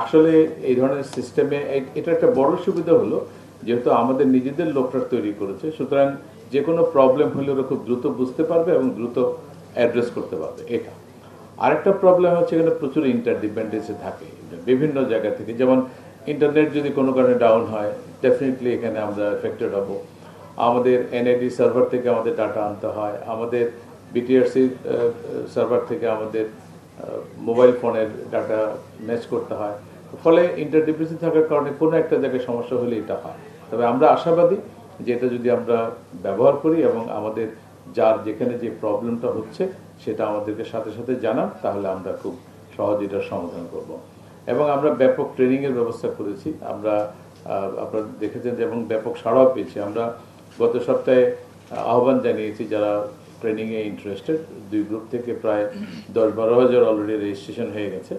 আসলে এই ধরনের সিস্টেমে এটা একটা বড় সুবিধা হলো যেহেতু আমাদের নিজেদের লোকরা তৈরি করেছে, সুতরাং যে কোনো প্রবলেম হলে ওরা খুব দ্রুত বুঝতে পারবে এবং দ্রুত অ্যাড্রেস করতে পারবে। এটা আরেকটা প্রবলেম হচ্ছে এখানে প্রচুর ইন্টারডিপেন্ডেন্সি থাকে বিভিন্ন জায়গা থেকে। যেমন ইন্টারনেট যদি কোনো কারণে ডাউন হয়, ডেফিনেটলি এখানে আমরা এফেক্টেড হব। আমাদের এনআইডি সার্ভার থেকে আমাদের ডাটা আনতে হয়, আমাদের বিটিআরসি সার্ভার থেকে আমাদের মোবাইল ফোনের ডাটা ম্যাচ করতে হয়। ফলে ইন্টারডিপেন্ডেন্সি থাকার কারণে কোনো একটা জায়গায় সমস্যা হলে এটা হয়। তবে আমরা আশাবাদী যে এটা যদি আমরা ব্যবহার করি এবং আমাদের যার যেখানে যে প্রবলেমটা হচ্ছে সেটা আমাদেরকে সাথে সাথে জানান, তাহলে আমরা খুব সহজে এটার সমাধান করব। এবং আমরা ব্যাপক ট্রেনিংয়ের ব্যবস্থা করেছি। আমরা আপনারা দেখেছেন যে এবং ব্যাপক সাড়াও পেয়েছি। আমরা গত সপ্তাহে আহ্বান জানিয়েছি যারা ট্রেনিংয়ে ইন্টারেস্টেড, 2 গ্রুপ থেকে প্রায় 10-12 হাজার অলরেডি রেজিস্ট্রেশন হয়ে গেছে।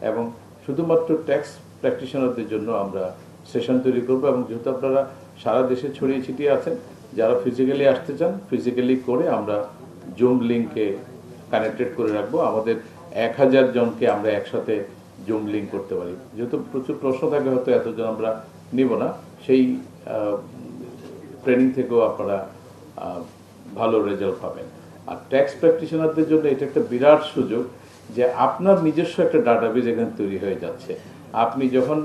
এবং শুধুমাত্র ট্যাক্স প্র্যাকটিশনারদের জন্য আমরা সেশন তৈরি করবো। এবং যেহেতু আপনারা সারা দেশে ছড়িয়ে ছিটিয়ে আছেন, যারা ফিজিক্যালি আসতে চান ফিজিক্যালি করে আমরা জুম লিঙ্কে কানেক্টেড করে রাখবো। আমাদের 1000 জনকে আমরা একসাথে জুম লিঙ্ক করতে পারি। যেহেতু প্রচুর প্রশ্ন থাকে, হয়তো এতজন আমরা নিব না, সেই ট্রেনিং থেকেও আপনারা ভালো রেজাল্ট পাবেন। আর ট্যাক্স প্র্যাকটিশনারদের জন্য এটা একটা বিরাট সুযোগ যে আপনার নিজস্ব একটা ডাটাবেজ এখানে তৈরি হয়ে যাচ্ছে। আপনি যখন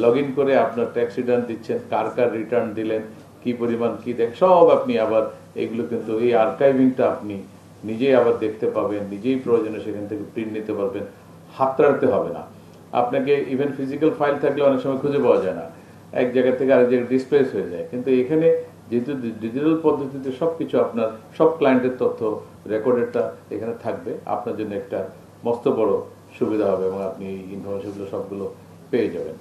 লগ ইন করে আপনার ট্যাক্স রিটার্ন দিচ্ছেন, কার কার রিটার্ন দিলেন, কি পরিমাণ কি দেখ, সব আপনি আবার এগুলো কিন্তু এই আর্কাইভিংটা আপনি নিজেই আবার দেখতে পাবেন, নিজেই প্রয়োজনে সেখান থেকে প্রিন্ট নিতে পারবেন, হাতড়াতে হবে না আপনাকে। ইভেন ফিজিক্যাল ফাইল থাকলে অনেক সময় খুঁজে পাওয়া যায় না, এক জায়গা থেকে আরেক জায়গায় ডিসপ্লেস হয়ে যায়। কিন্তু এখানে যেহেতু ডিজিটাল পদ্ধতিতে সব কিছু আপনার সব ক্লায়েন্টের তথ্য রেকর্ডেডটা এখানে থাকবে, আপনার জন্য একটা মস্ত বড় সুবিধা হবে এবং আপনি এই ইনফরমেশনগুলো সবগুলো পেয়ে যাবেন।